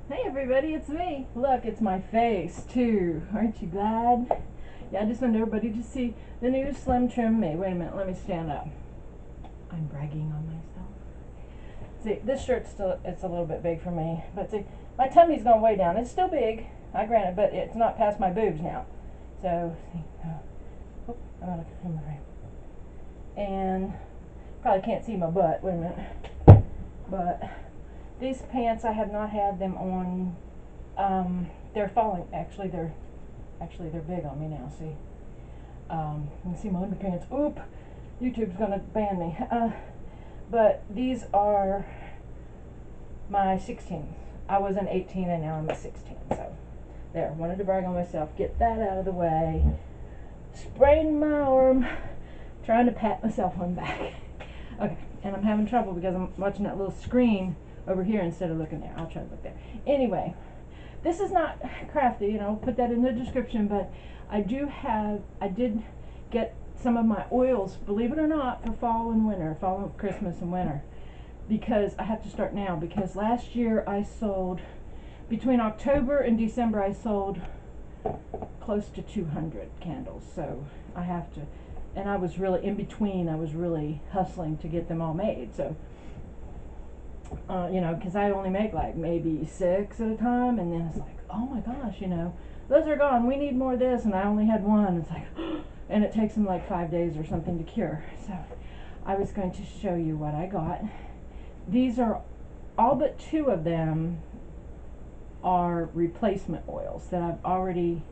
Hey everybody, it's me. Look, it's my face too. Aren't you glad? Yeah, I just want everybody to see the new Slim Trim me. Wait a minute, let me stand up. I'm bragging on myself. See, this shirt's still, it's a little bit big for me. But see, my tummy's gone way down. It's still big, I grant it, but it's not past my boobs now. So, see, I'm out of frame. And probably can't see my butt. Wait a minute. But these pants, I have not had them on. They're falling. Actually, they're big on me now. See, you can see my underpants. Oop, YouTube's gonna ban me. But these are my 16s. I was an 18 and now I'm a 16. So there. Wanted to brag on myself. Get that out of the way. Sprained my arm trying to pat myself on the back. Okay, and I'm having trouble because I'm watching that little screen over here instead of looking there. I'll try to look there. Anyway, this is not crafty, you know, put that in the description, but I did get some of my oils, believe it or not, for fall and winter, fall, Christmas and winter, because I have to start now, because last year I sold, between October and December, I sold close to 200 candles, so I have to, and I was really, in between, I was really hustling to get them all made, so you know, because I only make like maybe 6 at a time, and then it's like, oh my gosh, you know, those are gone. We need more of this, and I only had one. It's like, and it takes them like 5 days or something to cure. So I was going to show you what I got. These are all but 2 of them are replacement oils that I've already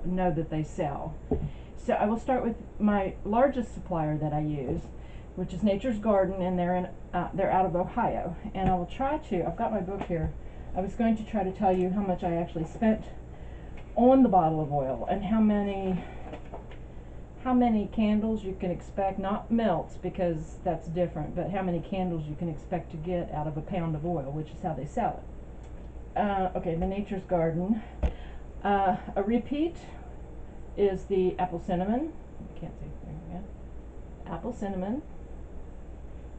know that they sell. So I will start with my largest supplier that I use, which is Nature's Garden, and they're out of Ohio. And I will try to, I've got my book here, I was going to try to tell you how much I actually spent on the bottle of oil and how many candles you can expect, not melts because that's different, but how many candles you can expect to get out of a pound of oil, which is how they sell it. Okay, the Nature's Garden. A repeat is the apple cinnamon. You can't see, there we go. Apple cinnamon.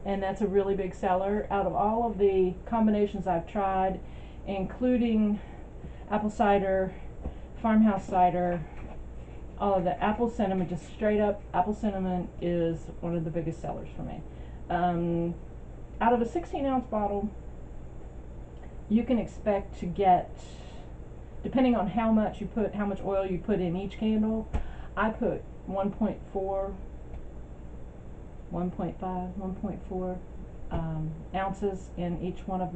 And that's a really big seller. Out of all of the combinations I've tried, including apple cider, farmhouse cider, all of the apple cinnamon, just straight up apple cinnamon is one of the biggest sellers for me. Out of a 16-ounce bottle, you can expect to get, depending on how much oil you put in each candle, I put 1.4 ounces in each one of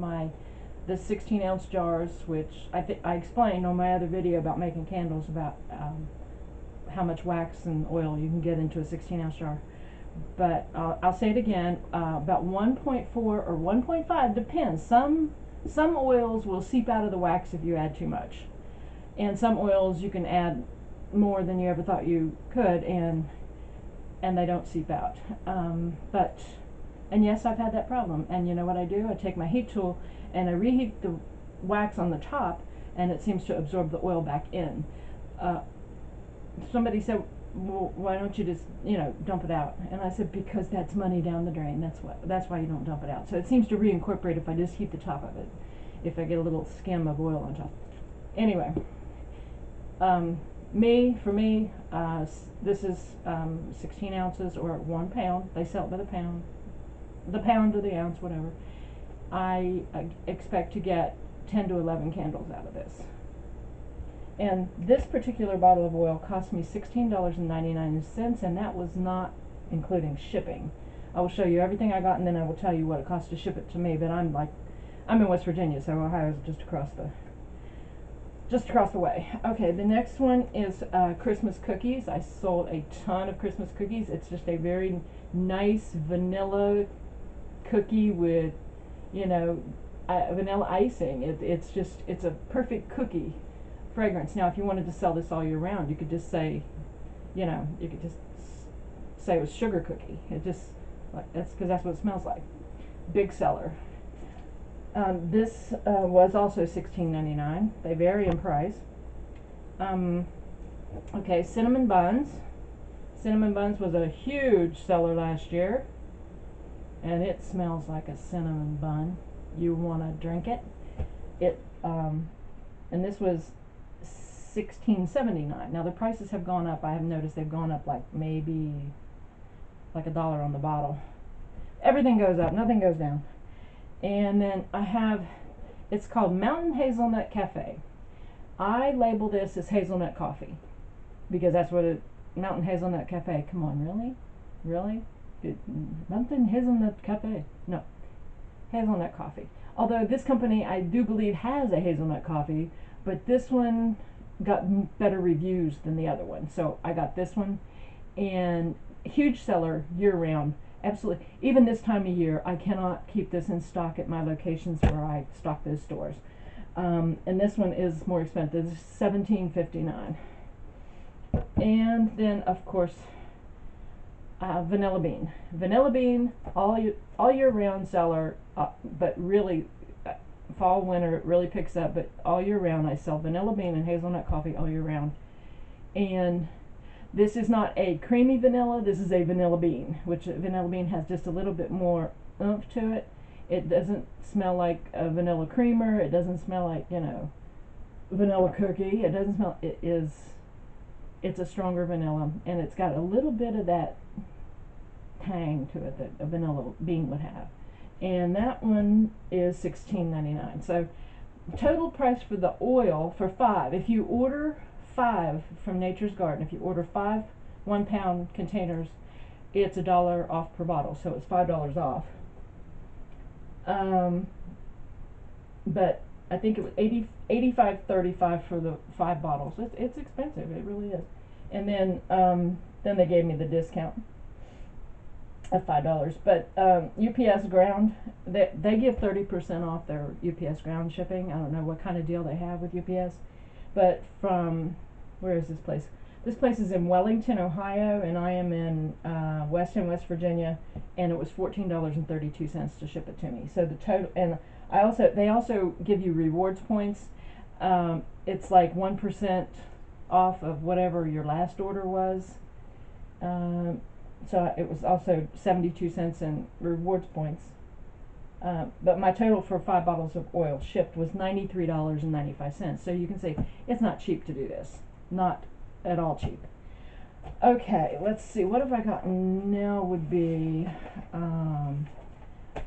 the 16-ounce jars, which I explained on my other video about making candles, about how much wax and oil you can get into a 16-ounce jar. But I'll say it again, about 1.4 or 1.5, depends. Some oils will seep out of the wax if you add too much, and some oils you can add more than you ever thought you could, and they don't seep out. And yes, I've had that problem. And you know what I do? I take my heat tool and I reheat the wax on the top, and it seems to absorb the oil back in. Somebody said, well, why don't you just, you know, dump it out? And I said, because that's money down the drain. That's why you don't dump it out. So it seems to reincorporate if I just heat the top of it, if I get a little skim of oil on top. Anyway, for me, this is 16 ounces or 1 pound. They sell it by the pound or the ounce, whatever. I expect to get 10 to 11 candles out of this. And this particular bottle of oil cost me $16.99, and that was not including shipping. I will show you everything I got, and then I will tell you what it cost to ship it to me. But I'm in West Virginia, so Ohio's just across the way. Okay, the next one is Christmas cookies. I sold a ton of Christmas cookies. It's just a very nice vanilla cookie with, you know, vanilla icing. It's a perfect cookie fragrance. Now, if you wanted to sell this all year round, you could just say, you know, you could just say it was sugar cookie. It just, that's because that's what it smells like. Big seller. This was also $16.99. They vary in price. Okay, cinnamon buns. Cinnamon buns was a huge seller last year, and it smells like a cinnamon bun. You want to drink it. It and this was $16.79. Now the prices have gone up. I have noticed they've gone up like maybe like $1 on the bottle. Everything goes up, nothing goes down. And then I have, it's called Mountain Hazelnut Cafe. I label this as hazelnut coffee because that's what it, Mountain Hazelnut Cafe. Come on, really? Really? Mountain Hazelnut Cafe. No, hazelnut coffee. Although this company, I do believe, has a hazelnut coffee, but this one got better reviews than the other one. So I got this one, and huge seller year round. Absolutely. Even this time of year, I cannot keep this in stock at my locations where I stock those stores. And this one is more expensive. It's $17.59. And then, of course, vanilla bean. Vanilla bean, all year round seller, but really fall, winter, it really picks up, but all year round I sell vanilla bean and hazelnut coffee all year round. And this is not a creamy vanilla, this is a vanilla bean, which vanilla bean has just a little bit more oomph to it. It doesn't smell like a vanilla creamer, it doesn't smell like, you know, vanilla cookie, it doesn't smell, it's a stronger vanilla, and it's got a little bit of that tang to it that a vanilla bean would have. And that one is $16.99. So total price for the oil for 5, if you order 5 from Nature's Garden, if you order 5 1-pound containers, it's $1 off per bottle, so it's $5 off. But I think it was $85.35 for the 5 bottles. It's expensive, it really is. And then they gave me the discount of $5. But UPS ground, they give 30% off their UPS ground shipping. I don't know what kind of deal they have with UPS, but from, where is this place? This place is in Wellington, Ohio, and I am in Weston, West Virginia, and it was $14.32 to ship it to me. So the total, and they also give you rewards points. It's like 1% off of whatever your last order was. So it was also 72 cents in rewards points. But my total for 5 bottles of oil shipped was $93.95. So you can see it's not cheap to do this. Not at all cheap. Okay, let's see. What have I gotten now would be,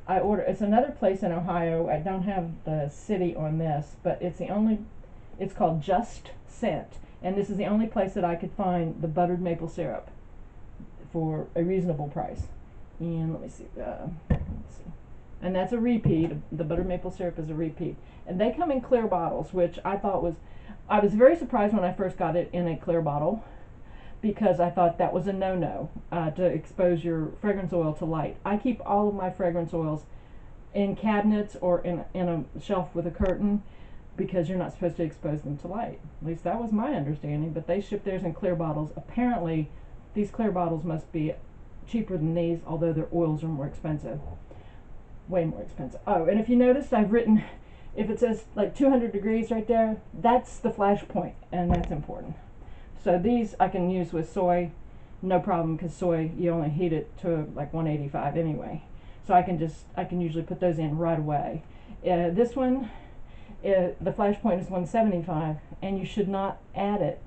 it's another place in Ohio. I don't have the city on this, but it's called Just Scent. And this is the only place that I could find the buttered maple syrup for a reasonable price. And let me see. And that's a repeat. The buttered maple syrup is a repeat. And they come in clear bottles, which I was very surprised when I first got it in a clear bottle, because I thought that was a no-no, to expose your fragrance oil to light. I keep all of my fragrance oils in cabinets or in a shelf with a curtain, because you're not supposed to expose them to light. At least that was my understanding, but they ship theirs in clear bottles. Apparently, these clear bottles must be cheaper than these, although their oils are more expensive. Way more expensive. Oh, and if you noticed, I've written, if it says like 200 degrees right there, that's the flash point, and that's important. So these I can use with soy, no problem, because soy, you only heat it to like 185 anyway. So I can usually put those in right away. This one, the flash point is 175, and you should not add it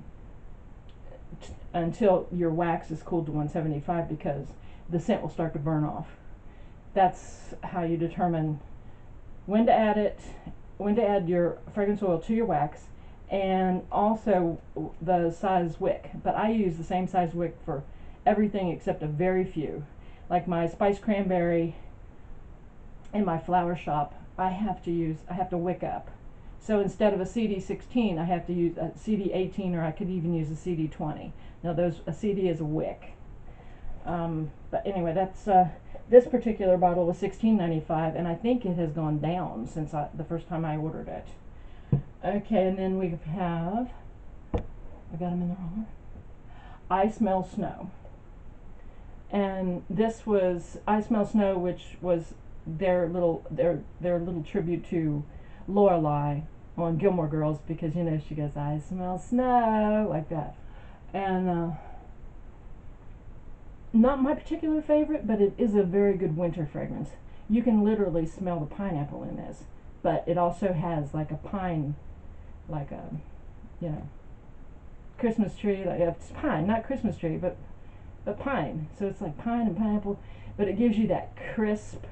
until your wax is cooled to 175, because the scent will start to burn off. That's how you determine when to add it, when to add your fragrance oil to your wax, and also the size wick. But I use the same size wick for everything except a very few. Like my spiced cranberry in my flower shop, I have to wick up. So instead of a CD16, I have to use a CD18, or I could even use a CD20. Now a CD is a wick. But anyway, that's this particular bottle was $16.95, and I think it has gone down since the first time I ordered it. Okay, and then we have, I got them in the wrong order. I Smell Snow. And this was I Smell Snow, which was their little tribute to Lorelai on Gilmore Girls, because, you know, she goes, I smell snow, like that. And not my particular favorite, but it is a very good winter fragrance. You can literally smell the pineapple in this. but it also has like a pine, like a, you know, Christmas tree. Like it's pine, not Christmas tree, but pine. So it's like pine and pineapple, but it gives you that crisp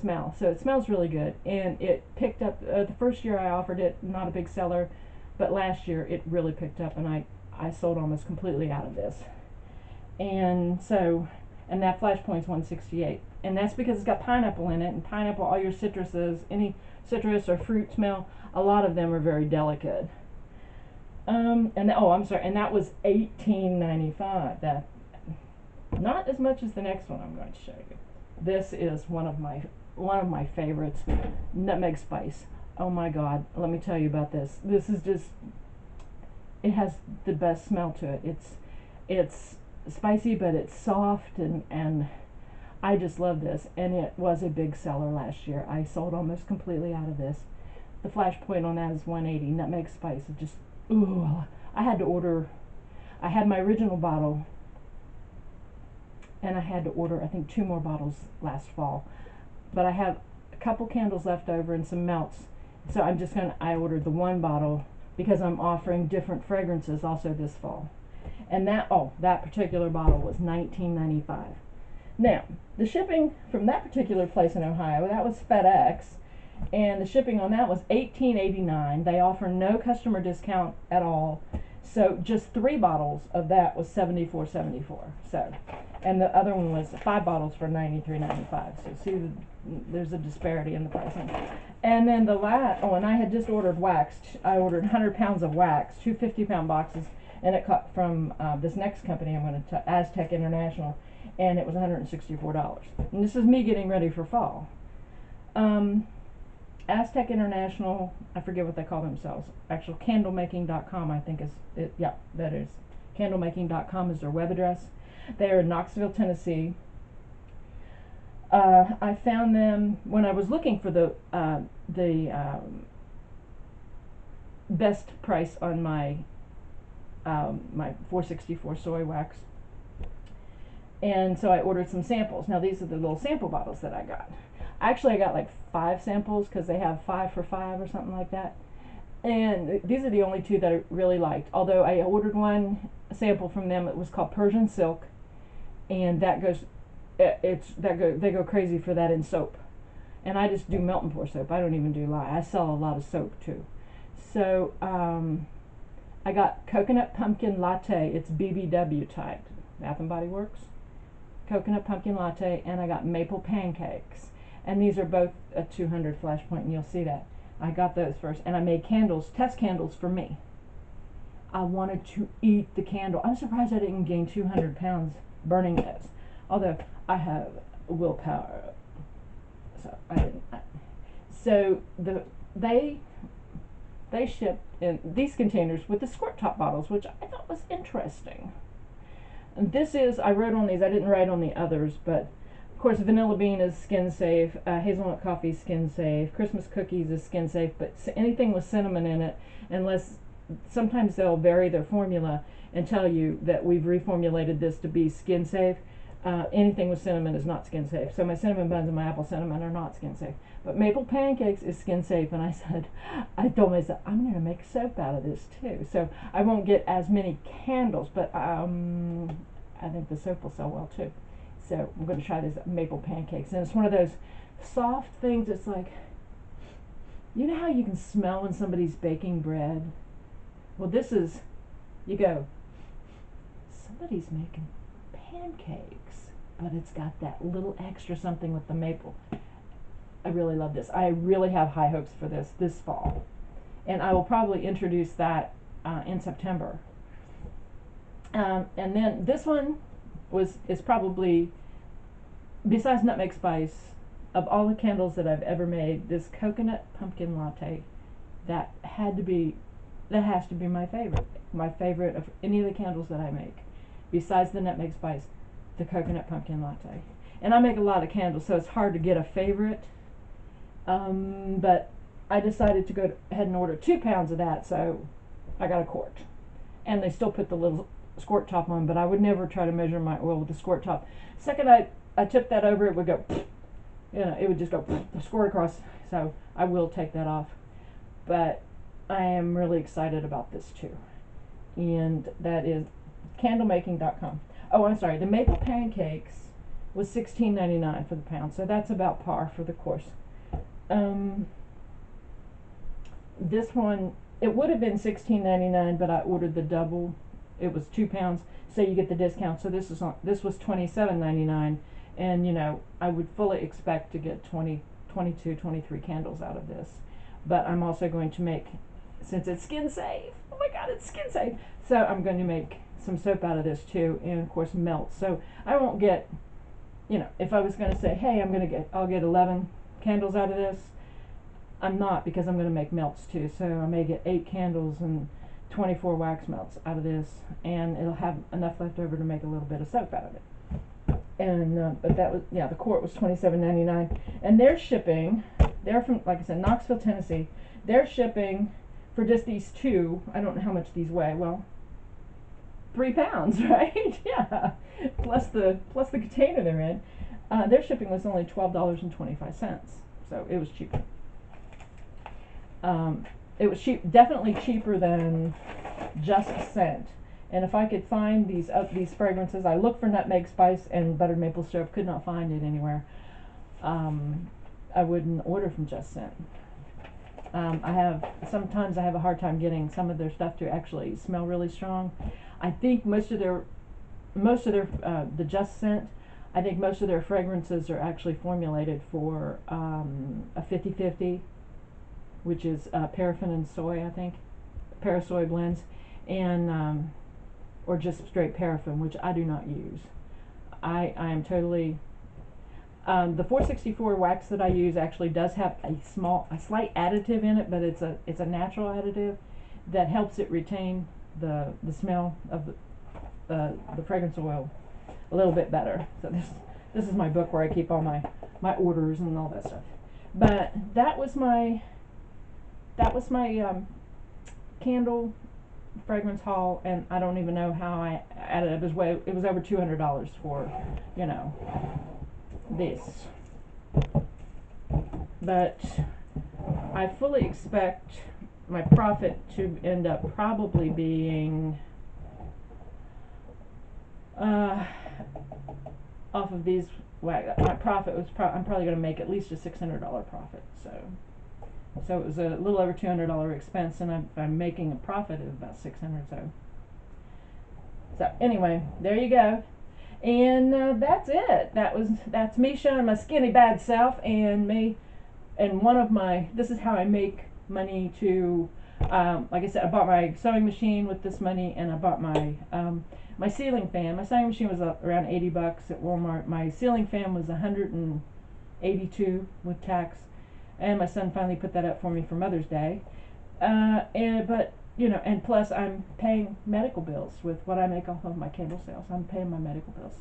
smell. So it smells really good, and it picked up the first year I offered it, not a big seller, but last year it really picked up, and I sold almost completely out of this. And so, and that flash point's 168, and that's because it's got pineapple in it, and pineapple, all your citruses, any citrus or fruit smell, a lot of them are very delicate. I'm sorry, and that was $18.95. That, not as much as the next one I'm going to show you. This is one of my favorites, Nutmeg Spice. Oh my God, let me tell you about this. This is just, it has the best smell to it. It's spicy, but it's soft, and I just love this, and it was a big seller last year. I sold almost completely out of this. The flash point on that is 180. Nutmeg Spice, it just, ooh, I had to order, I had my original bottle, and I had to order, I think, 2 more bottles last fall. But I have a couple candles left over and some melts. So I ordered the 1 bottle because I'm offering different fragrances also this fall. And that particular bottle was $19.95. Now, the shipping from that particular place in Ohio, that was FedEx, and the shipping on that was $18.89. They offer no customer discount at all. So just 3 bottles of that was $74.74. So, and the other one was 5 bottles for $93.95. So see, there's a disparity in the pricing. And then and I had just ordered wax. I ordered 100 pounds of wax, 2 50-pound boxes, and it cut from this next company I'm going to Aztec International, and it was $164. And this is me getting ready for fall. Aztec International, I forget what they call themselves. Actual candlemaking.com, I think is it. Yeah, that is. Candlemaking.com is their web address. They're in Knoxville, Tennessee. I found them when I was looking for the best price on my 464 soy wax. And so I ordered some samples. Now these are the little sample bottles that I got. Actually, I got like 5 samples because they have 5 for $5 or something like that. And these are the only 2 that I really liked. Although I ordered 1 sample from them, it was called Persian Silk, and they go crazy for that in soap. And I just do melt and pour soap. I don't even do lye. I sell a lot of soap too. So I got Coconut Pumpkin Latte. It's BBW type, Bath and Body Works. Coconut Pumpkin Latte, and I got Maple Pancakes. And these are both a 200 flash point, and you'll see that. I got those first, and I made candles, test candles for me. I wanted to eat the candle. I'm surprised I didn't gain 200 pounds burning those. Although I have willpower, so I didn't. So they shipped in these containers with the squirt top bottles, which I thought was interesting. And this is, I wrote on these, I didn't write on the others, but of course Vanilla Bean is skin safe, Hazelnut Coffee is skin safe, Christmas Cookies is skin safe, but anything with cinnamon in it, unless, sometimes they'll vary their formula and tell you that we've reformulated this to be skin safe. Anything with cinnamon is not skin safe. So my cinnamon buns and my apple cinnamon are not skin safe. But Maple Pancakes is skin safe, and I told myself, I'm going to make soap out of this too. So I won't get as many candles, but I think the soap will sell well too. So I'm going to try this Maple Pancakes. And it's one of those soft things. It's like, you know how you can smell when somebody's baking bread? Well, this is, you go, somebody's making pancakes, but it's got that little extra something with the maple. I really love this. I really have high hopes for this fall, and I will probably introduce that in September. And then this one is probably, besides Nutmeg Spice, of all the candles that I've ever made, this Coconut Pumpkin Latte, that has to be my favorite of any of the candles that I make. Besides the Nutmeg Spice, the Coconut Pumpkin Latte. And I make a lot of candles, so it's hard to get a favorite. But I decided to go ahead and order 2 pounds of that, so I got a quart. And they still put the little squirt top on, but I would never try to measure my oil with the squirt top. Second I tipped that over, it would go, it would just go squirt across. so I will take that off. But I am really excited about this too. And that is candlemaking.com. Oh, I'm sorry, the maple pancakes was $16.99 for the pound, so that's about par for the course. This one, it would have been $16.99, but I ordered the double. It was 2 pounds, so you get the discount. So this was $27.99, and you know, I would fully expect to get 22, 23 candles out of this. But I'm also going to make, since it's skin safe, oh my god, it's skin safe, so I'm going to make some soap out of this too, and of course melt. So I won't get, you know, if I was going to say, hey, I'll get 11 candles out of this, I'm not, because I'm going to make melts too. So I may get 8 candles and 24 wax melts out of this, and it'll have enough left over to make a little bit of soap out of it. And but that was, yeah, the quart was $27.99, and they're shipping. They're from, like I said, Knoxville, Tennessee. They're shipping for just these two. I don't know how much these weigh. Well, 3 pounds, right? Yeah, plus the container they're in. Their shipping was only $12.25, so it was cheaper. It was definitely cheaper than Just Scent. And if I could find these fragrances, I looked for Nutmeg Spice and buttered maple syrup, could not find it anywhere. I wouldn't order from Just Scent. Sometimes I have a hard time getting some of their stuff to actually smell really strong. I think most of their the Just Scent, I think most of their fragrances are actually formulated for a 50-50, which is paraffin and soy, I think, parasoy blends, and or just straight paraffin, which I do not use. I am totally, the 464 wax that I use actually does have a slight additive in it, but it's a natural additive that helps it retain the smell of the fragrance oil a little bit better. So this is my book where I keep all my orders and all that stuff. But that was my candle fragrance haul, and I don't even know how I added it. It was over $200 for, you know, this. But I fully expect my profit to end up probably being off of these. My profit was I'm probably going to make at least a $600 profit. So it was a little over $200 expense, and I'm making a profit of about $600. So anyway, there you go, and that's it. That's me showing my skinny bad self, and this is how I make money to. Like I said, I bought my sewing machine with this money, and I bought my my ceiling fan. My sewing machine was around $80 at Walmart. My ceiling fan was $182 with tax. And my son finally put that up for me for Mother's Day. But you know, and plus I'm paying medical bills with what I make off of my candle sales. I'm paying my medical bills.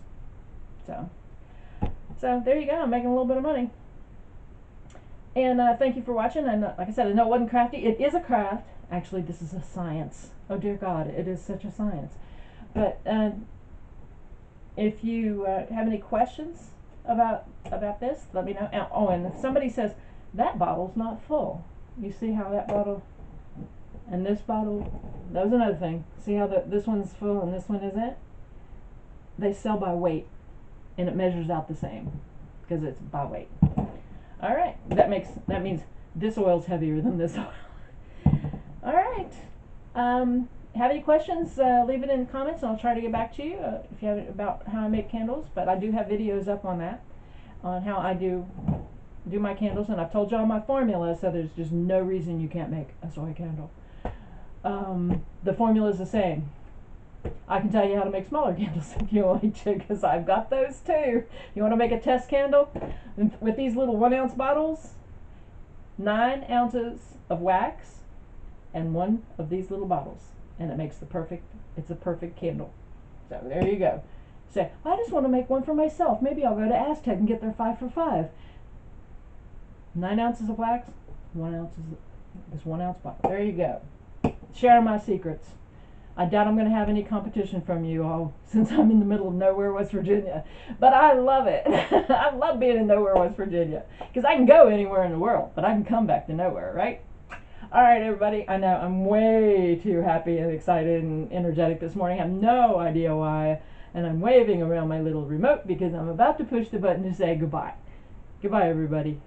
So there you go. I'm making a little bit of money. And thank you for watching. And like I said, I know it wasn't crafty. It is a craft. Actually, this is a science. Oh dear God, it is such a science. But if you have any questions about this, let me know. Oh, and if somebody says, that bottle's not full. You see how that bottle and this bottle, that was another thing. See how this one's full and this one isn't? They sell by weight, and it measures out the same because it's by weight. All right, that means this oil's heavier than this oil. All right. Have any questions? Leave it in the comments, and I'll try to get back to you if you have it about how I make candles. But I do have videos up on that, on how I do my candles, and I've told y'all my formula, so there's just no reason you can't make a soy candle. The formula is the same. I can tell you how to make smaller candles if you want to, because I've got those too. You want to make a test candle with these little 1 ounce bottles? 9 ounces of wax and 1 of these little bottles, and it makes it's a perfect candle. So there you go. Say, well, I just want to make one for myself. Maybe I'll go to Aztec and get their 5 for $5. 9 ounces of wax, 1 ounce this 1 ounce bottle. There you go. Sharing my secrets. I doubt I'm going to have any competition from you all since I'm in the middle of nowhere, West Virginia. But I love it. I love being in nowhere, West Virginia. Because I can go anywhere in the world, but I can come back to nowhere, right? All right, everybody. I know I'm way too happy and excited and energetic this morning. I have no idea why. And I'm waving around my little remote because I'm about to push the button to say goodbye. Goodbye, everybody.